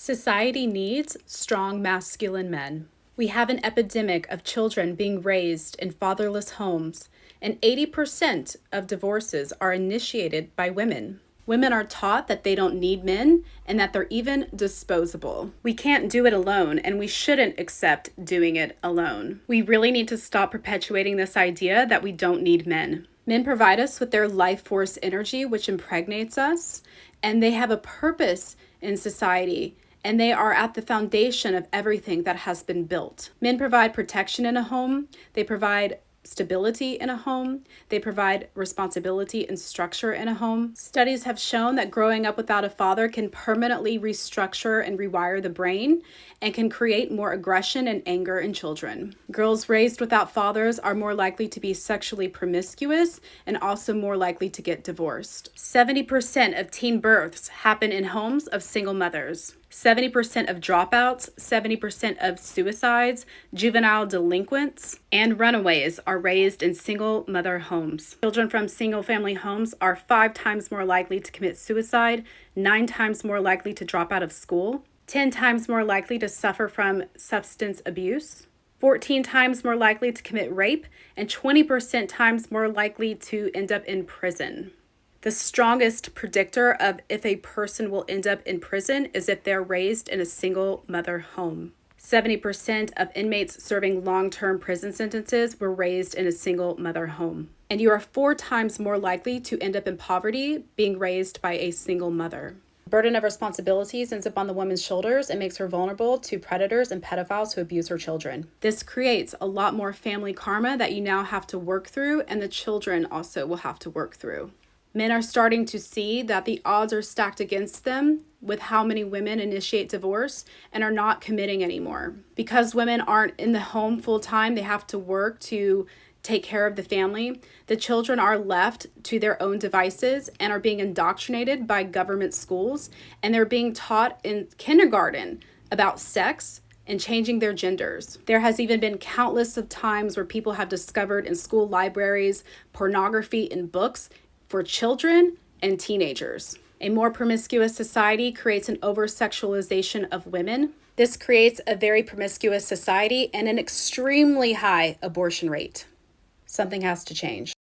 Society needs strong masculine men. We have an epidemic of children being raised in fatherless homes, and 80% of divorces are initiated by women. Women are taught that they don't need men and that they're even disposable. We can't do it alone, and we shouldn't accept doing it alone. We really need to stop perpetuating this idea that we don't need men. Men provide us with their life force energy, which impregnates us, and they have a purpose in society, and they are at the foundation of everything that has been built. Men provide protection in a home. They provide stability in a home. They provide responsibility and structure in a home. Studies have shown that growing up without a father can permanently restructure and rewire the brain and can create more aggression and anger in children. Girls raised without fathers are more likely to be sexually promiscuous and also more likely to get divorced. 70% of teen births happen in homes of single mothers. 70% of dropouts, 70% of suicides, juvenile delinquents, and runaways are raised in single mother homes. Children from single family homes are 5 times more likely to commit suicide, 9 times more likely to drop out of school, 10 times more likely to suffer from substance abuse, 14 times more likely to commit rape, and 20% times more likely to end up in prison. The strongest predictor of if a person will end up in prison is if they're raised in a single mother home. 70% of inmates serving long-term prison sentences were raised in a single mother home. And you are 4 times more likely to end up in poverty being raised by a single mother. The burden of responsibilities ends up on the woman's shoulders and makes her vulnerable to predators and pedophiles who abuse her children. This creates a lot more family karma that you now have to work through, and the children also will have to work through. Men are starting to see that the odds are stacked against them with how many women initiate divorce and are not committing anymore. Because women aren't in the home full time, they have to work to take care of the family. The children are left to their own devices and are being indoctrinated by government schools, and they're being taught in kindergarten about sex and changing their genders. There has even been countless of times where people have discovered in school libraries pornography in books for children and teenagers. A more promiscuous society creates an over-sexualization of women. This creates a very promiscuous society and an extremely high abortion rate. Something has to change.